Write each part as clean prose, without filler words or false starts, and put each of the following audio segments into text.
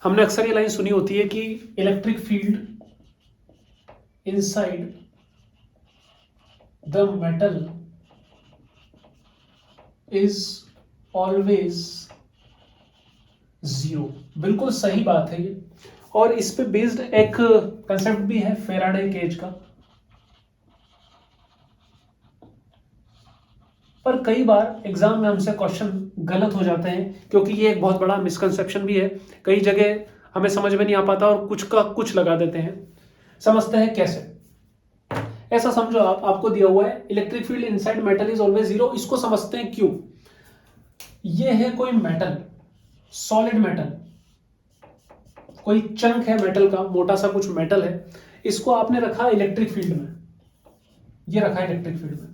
हमने अक्सर ये लाइन सुनी होती है कि electric field inside the metal is always zero. बिल्कुल सही बात है ये, और इस पे बेस्ड एक कंसेप्ट भी है फेराडे केज का। पर कई बार एग्जाम में हमसे क्वेश्चन गलत हो जाते हैं, क्योंकि ये एक बहुत बड़ा मिसकंसेप्शन भी है। कई जगह हमें समझ में नहीं आ पाता और कुछ का कुछ लगा देते हैं। समझते हैं कैसे। ऐसा समझो, आपको दिया हुआ है electric field inside metal is always zero. इसको समझते हैं क्यों। ये है कोई मेटल, सॉलिड मेटल, कोई चंक है मेटल का, मोटा सा कुछ मेटल है। इसको आपने रखा इलेक्ट्रिक फील्ड में, ये रखा इलेक्ट्रिक फील्ड में।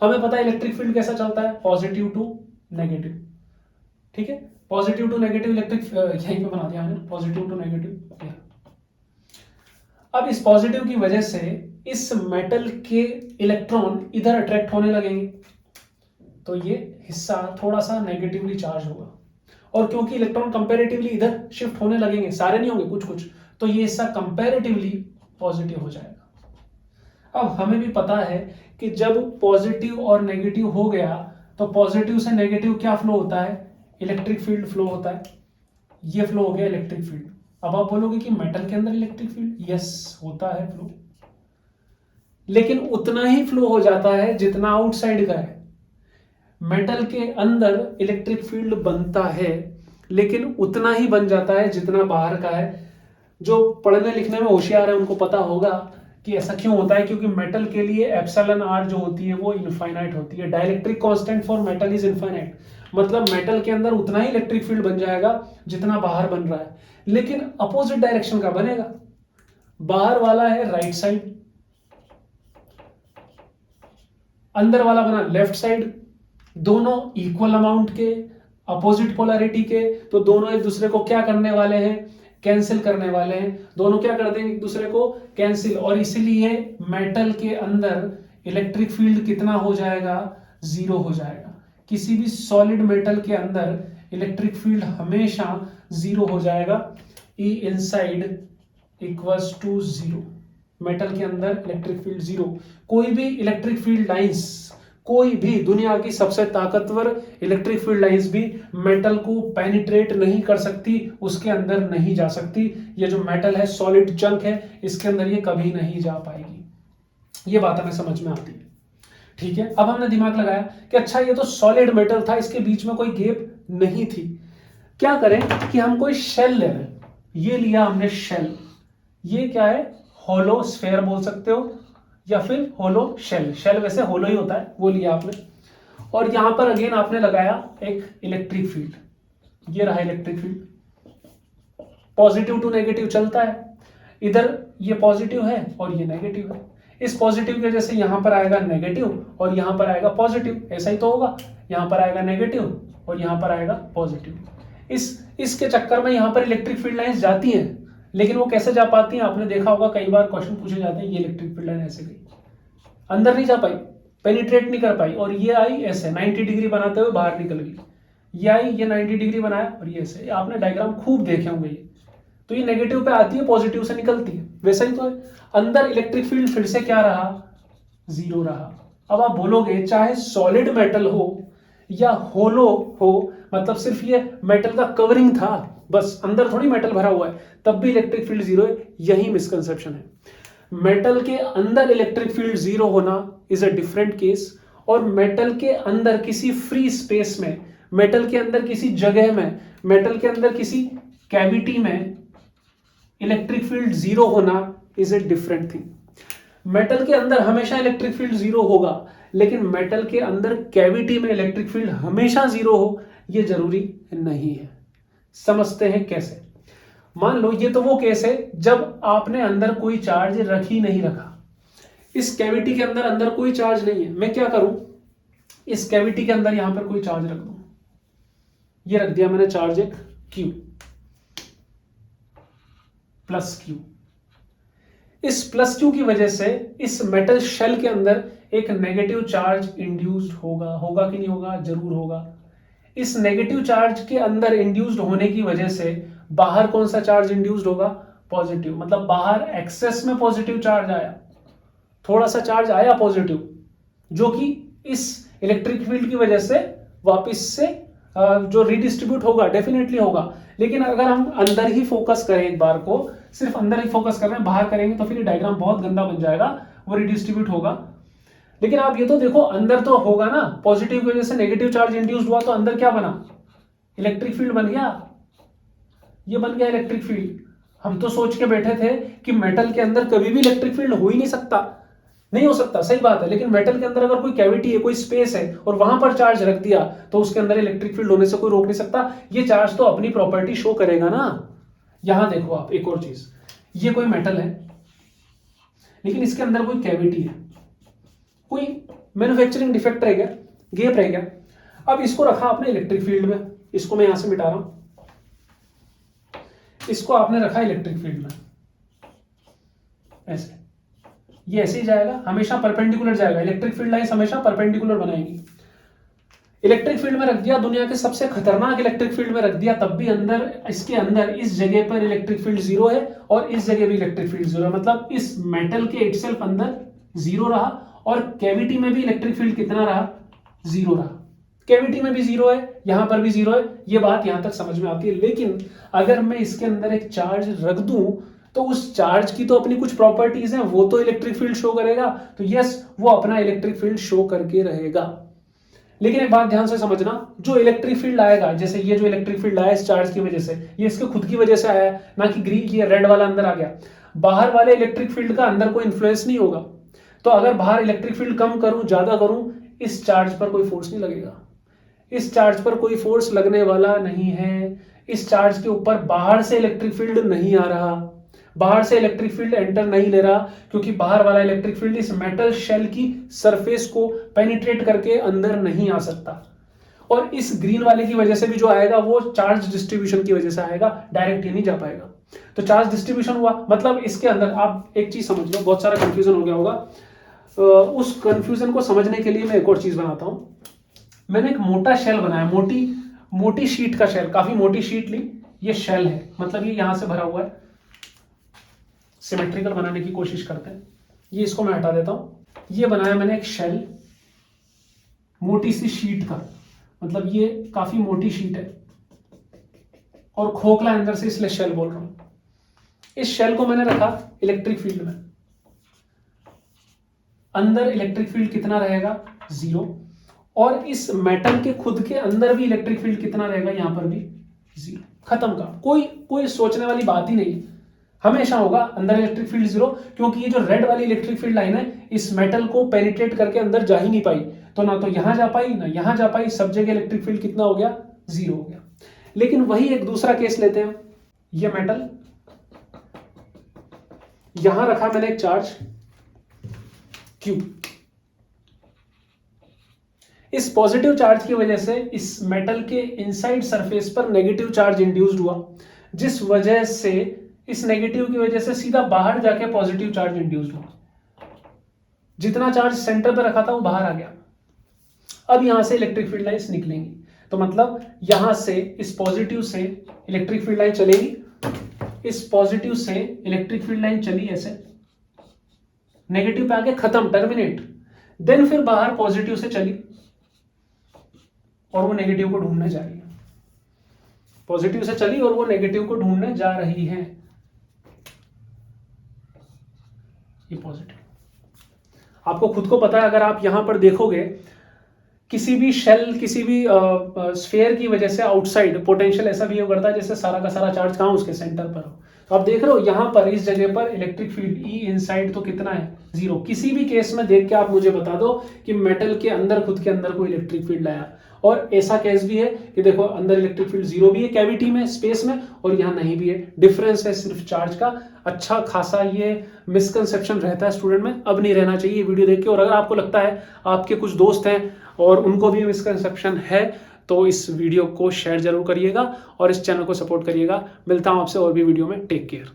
हमें पता है इलेक्ट्रिक फील्ड कैसा चलता है, पॉजिटिव टू नेगेटिव। ठीक है, पॉजिटिव टू नेगेटिव इलेक्ट्रिक, यहीं पे बना दिया हमने, पॉजिटिव टू नेगेटिव। अब इस पॉजिटिव की वजह से इस मेटल के इलेक्ट्रॉन इधर अट्रैक्ट होने लगेंगे, तो ये हिस्सा थोड़ा सा नेगेटिवली चार्ज होगा। और क्योंकि इलेक्ट्रॉन कंपैरेटिवली इधर शिफ्ट होने लगेंगे, सारे नहीं होंगे, कुछ कुछ, तो ये हिस्सा कंपैरेटिवली पॉजिटिव हो जाएगा। अब हमें भी पता है कि जब पॉजिटिव और नेगेटिव हो गया तो पॉजिटिव से नेगेटिव क्या फ्लो होता है, इलेक्ट्रिक फील्ड फ्लो होता है। ये फ्लो हो गया इलेक्ट्रिक फील्ड। अब आप बोलोगे कि मेटल के अंदर इलेक्ट्रिक फील्ड, यस होता है फ्लो, लेकिन उतना ही फ्लो हो जाता है जितना आउटसाइड का है। मेटल के अंदर इलेक्ट्रिक फील्ड बनता है, लेकिन उतना ही बन जाता है जितना बाहर का है। जो पढ़ने लिखने में होशियार है उनको पता होगा कि ऐसा क्यों होता है, क्योंकि मेटल के लिए एप्सिलॉन आर जो होती है वो इनफाइनाइट होती है। Dielectric constant for metal is infinite, मतलब मेटल के अंदर उतना ही इलेक्ट्रिक फील्ड बन जाएगा जितना बाहर बन रहा है, लेकिन अपोजिट डायरेक्शन का बनेगा। बाहर वाला है राइट साइड, अंदर वाला बना लेफ्ट साइड। दोनों इक्वल अमाउंट के, अपोजिट पोलैरिटी के, तो दोनों एक दूसरे को क्या करने वाले हैं, कैंसिल करने वाले हैं। दोनों क्या कर देंगे, एक दूसरे को कैंसिल, और इसीलिए मेटल के अंदर इलेक्ट्रिक फील्ड कितना हो जाएगा, जीरो हो जाएगा। किसी भी सॉलिड मेटल के अंदर इलेक्ट्रिक फील्ड हमेशा जीरो हो जाएगा। E inside equals to zero. Metal के अंदर इलेक्ट्रिक फील्ड जीरो। कोई भी इलेक्ट्रिक फील्ड लाइंस, कोई भी दुनिया की सबसे ताकतवर इलेक्ट्रिक फील्ड लाइंस भी मेटल को पेनिट्रेट नहीं कर सकती, उसके अंदर नहीं जा सकती। ये जो मेटल है, सॉलिड चंक है, इसके अंदर ये कभी नहीं जा पाएगी। ये बात हमें समझ में आती है। ठीक है, अब हमने दिमाग लगाया कि अच्छा ये तो सॉलिड मेटल था, इसके बीच में कोई गैप नहीं थी। क्या करें कि हम कोई शेल ले लें। ये लिया हमने शेल। ये क्या है, होलो स्फेयर बोल सकते हो या फिर होलो शेल। शेल वैसे होलो ही होता है, वो लिया आपने। और यहां पर अगेन आपने लगाया एक इलेक्ट्रिक फील्ड। ये रहा electric field, positive to negative चलता है। इधर ये पॉजिटिव है और ये नेगेटिव है। इस पॉजिटिव की वजह से यहां पर आएगा नेगेटिव और यहां पर आएगा पॉजिटिव, ऐसा ही तो होगा। यहां पर आएगा नेगेटिव और यहां पर आएगा पॉजिटिव। इसके चक्कर में यहां पर इलेक्ट्रिक फील्ड लाइंस जाती हैं, लेकिन वो कैसे जा पाती हैं, आपने देखा होगा कई बार क्वेश्चन पूछे जाते हैं। ये इलेक्ट्रिक फील्ड लाइन ऐसे गई, अंदर नहीं जा पाई, पेनिट्रेट नहीं कर पाई, और ये आई ऐसे 90 डिग्री बनाते हुए बाहर निकल गई। ये आई, ये 90 डिग्री बनाया और ये ऐसे। आपने डायग्राम खूब देखे होंगे। ये तो ये नेगेटिव पे आती है, पॉजिटिव से निकलती है, वैसा ही तो है। अंदर इलेक्ट्रिक फील्ड फिर से क्या रहा, जीरो रहा। अब आप बोलोगे चाहे सॉलिड मेटल हो या होलो हो, मतलब सिर्फ ये मेटल का कवरिंग था, बस अंदर थोड़ी मेटल भरा हुआ है, तब भी इलेक्ट्रिक फील्ड जीरो है। यही मिसकंसेप्शन है। मेटल के अंदर इलेक्ट्रिक फील्ड जीरो होना इज अ डिफरेंट केस, और मेटल के अंदर किसी फ्री स्पेस में, मेटल के अंदर किसी जगह में, मेटल के अंदर किसी कैविटी में इलेक्ट्रिक फील्ड जीरो होना is a different thing. Metal के अंदर हमेशा इलेक्ट्रिक फील्ड जीरो होगा, लेकिन मेटल के अंदर कैविटी में इलेक्ट्रिक फील्ड हमेशा जीरो हो, यह जरूरी नहीं है। समझते हैं कैसे। मान लो ये तो वो केस है जब आपने अंदर कोई चार्ज रख ही नहीं रखा। इस कैविटी के अंदर कोई चार्ज नहीं है। मैं क्या करूं, इस कैविटी के अंदर यहां पर कोई चार्ज रख दूं। ये रख दिया मैंने चार्ज एक Q, प्लस Q। इस प्लस Q की वजह से इस मेटल शेल के अंदर एक नेगेटिव चार्ज इंड्यूस्ड होगा कि नहीं होगा, जरूर होगा। इस नेगेटिव चार्ज के अंदर इंड्यूस्ड होने की वजह से बाहर कौन सा चार्ज इंड्यूस्ड होगा, पॉजिटिव, मतलब बाहर एक्सेस में पॉजिटिव चार्ज आया, थोड़ा सा चार्ज आया पॉजिटिव, जो कि इस इलेक्ट्रिक फील्ड की वजह से वापस से जो रिडिस्ट्रीब्यूट होगा, डेफिनेटली होगा। लेकिन अगर हम अंदर ही फोकस करें, एक बार को सिर्फ अंदर ही फोकस कर रहे हैं, बाहर करेंगे तो फिर ये डायग्राम बहुत गंदा बन जाएगा, वो रिडिस्ट्रीब्यूट होगा। लेकिन आप ये तो देखो, अंदर तो होगा ना, पॉजिटिव की वजह से नेगेटिव चार्ज इंड्यूस्ड हुआ, तो अंदर क्या बना, इलेक्ट्रिक फील्ड बन गया, ये बन गया इलेक्ट्रिक फील्ड। हम तो सोच के बैठे थे कि मेटल के अंदर कभी भी इलेक्ट्रिक फील्ड हो ही नहीं सकता, नहीं हो सकता, सही बात है। लेकिन मेटल के अंदर अगर कोई कैविटी है, कोई स्पेस है और वहां पर चार्ज रख दिया तो उसके अंदर इलेक्ट्रिक फील्ड होने से कोई रोक नहीं सकता। ये चार्ज तो अपनी प्रॉपर्टी शो करेगा ना। यहां देखो आप एक और चीज, ये कोई मेटल है लेकिन इसके अंदर कोई कैविटी है, कोई मैन्युफैक्चरिंग डिफेक्ट रह गया, गैप रह गया। अब इसको रखा आपने इलेक्ट्रिक फील्ड में, इसको मैं यहां से मिटा रहा हूं, इसको आपने रखा इलेक्ट्रिक फील्ड में, ऐसे, ये ऐसे ही जाएगा, हमेशा परपेंडिकुलर जाएगा, इलेक्ट्रिक फील्ड लाइंस हमेशा परपेंडिकुलर बनाएगी। इलेक्ट्रिक फील्ड में रख दिया, दुनिया के सबसे खतरनाक इलेक्ट्रिक फील्ड में रख दिया, तब भी अंदर, इसके अंदर इस जगह पर इलेक्ट्रिक फील्ड जीरो है और इस जगह भी इलेक्ट्रिक फील्ड जीरो है, मतलब इस मेटल के इटसेल्फ अंदर जीरो रहा और कैविटी में भी इलेक्ट्रिक फील्ड कितना रहा, जीरो रहा। कैविटी में भी जीरो है, यहां पर भी जीरो है, ये बात यहां तक समझ में आती है। लेकिन अगर मैं इसके अंदर एक चार्ज रख दूं तो उस चार्ज की तो अपनी कुछ प्रॉपर्टीज हैं, वो तो इलेक्ट्रिक फील्ड शो करेगा, तो यस, वो अपना इलेक्ट्रिक फील्ड शो करके रहेगा। लेकिन एक बात ध्यान से समझना, जो इलेक्ट्रिक फील्ड आएगा, जैसे ये जो इलेक्ट्रिक फील्ड आया इस चार्ज की वजह से, ये इसके खुद की वजह से आया, ना कि ग्रीन, ये रेड वाला अंदर आ गया। बाहर वाले इलेक्ट्रिक फील्ड का अंदर कोई इन्फ्लुएंस नहीं होगा। तो अगर बाहर इलेक्ट्रिक फील्ड कम करूं, ज्यादा करूं, इस चार्ज पर कोई फोर्स नहीं लगेगा, इस चार्ज पर कोई फोर्स लगने वाला नहीं है। इस चार्ज के ऊपर बाहर से इलेक्ट्रिक फील्ड नहीं आ रहा, बाहर से इलेक्ट्रिक फील्ड एंटर नहीं ले रहा, क्योंकि बाहर वाला इलेक्ट्रिक फील्ड इस मेटल शेल की सरफेस को पेनिट्रेट करके अंदर नहीं आ सकता। और इस ग्रीन वाले की वजह से भी जो आएगा वो चार्ज डिस्ट्रीब्यूशन की वजह से आएगा, डायरेक्ट ही नहीं जा पाएगा। तो चार्ज डिस्ट्रीब्यूशन हुआ, मतलब इसके अंदर आप एक चीज समझ लो, बहुत सारा कंफ्यूजन हो गया होगा। उस कंफ्यूजन को समझने के लिए मैं एक और चीज बनाता हूं। मैंने एक मोटा शेल बनाया, मोटी शीट का शेल, काफी मोटी शीट ली, ये शेल है, मतलब ये यहां से भरा हुआ है, सिमेट्रिकल बनाने की कोशिश करते हैं। ये इसको मैं हटा देता हूं। ये बनाया मैंने एक शेल, मोटी सी शीट का, मतलब ये काफी मोटी शीट है और खोखला अंदर से, इसलिए शेल बोल रहा हूं। इस शेल को मैंने रखा इलेक्ट्रिक फील्ड में, अंदर इलेक्ट्रिक फील्ड कितना रहेगा, जीरो, और इस मेटल के खुद के अंदर भी इलेक्ट्रिक फील्ड कितना रहेगा, यहां पर भी जीरो। खत्म का, कोई सोचने वाली बात ही नहीं, हमेशा होगा अंदर इलेक्ट्रिक फील्ड जीरो, क्योंकि ये जो रेड वाली इलेक्ट्रिक फील्ड लाइन है इस मेटल को पेनिट्रेट करके अंदर जा ही नहीं पाई, तो ना तो यहां जा पाई ना यहां जा पाई, सब जगह इलेक्ट्रिक फील्ड कितना हो गया, जीरो हो गया। लेकिन वही एक दूसरा केस लेते हैं, ये मेटल, यहां रखा मैंने एक चार्ज Q, इस पॉजिटिव चार्ज की वजह से इस मेटल के इनसाइड सरफेस पर नेगेटिव चार्ज इंड्यूस्ड हुआ, जिस वजह से इस नेगेटिव की वजह से सीधा बाहर जाके पॉजिटिव चार्ज इंड्यूस्ड हुआ। जितना चार्ज सेंटर पे रखा था वो बाहर आ गया। अब यहां से इलेक्ट्रिक फील्ड लाइंस निकलेंगी, तो मतलब यहां से इस पॉजिटिव से इलेक्ट्रिक फील्ड लाइन चलेगी, इस पॉजिटिव से इलेक्ट्रिक फील्ड लाइन चली ऐसे, नेगेटिव पे आके खत्म, टर्मिनेट, देन फिर बाहर पॉजिटिव से चली और वो नेगेटिव को ढूंढने जा रही है, पॉजिटिव से चली और वो नेगेटिव को ढूंढने जा रही है। ये पॉजिटिव, आपको खुद को पता है, अगर आप यहां पर देखोगे किसी भी शेल, किसी भी स्फीयर की वजह से आउटसाइड पोटेंशियल ऐसा बिहेव करता है जैसे सारा का सारा चार्ज कहां, उसके सेंटर पर हो। तो आप देख रहे हो यहां पर इस जगह पर इलेक्ट्रिक फील्ड ई इनसाइड तो कितना है, जीरो। किसी भी केस में देख के आप मुझे बता दो कि मेटल के अंदर, खुद के अंदर कोई इलेक्ट्रिक फील्ड आया। और ऐसा केस भी है कि देखो अंदर इलेक्ट्रिक फील्ड जीरो भी है कैविटी में, स्पेस में, और यहां नहीं भी है। डिफरेंस है सिर्फ चार्ज का। अच्छा खासा ये मिसकंसेप्शन रहता है स्टूडेंट में, अब नहीं रहना चाहिए वीडियो देख के। और अगर आपको लगता है आपके कुछ दोस्त हैं और उनको भी मिसकंसेप्शन है, तो इस वीडियो को शेयर जरूर करिएगा और इस चैनल को सपोर्ट करिएगा। मिलता हूं आपसे और भी वीडियो में। Take care.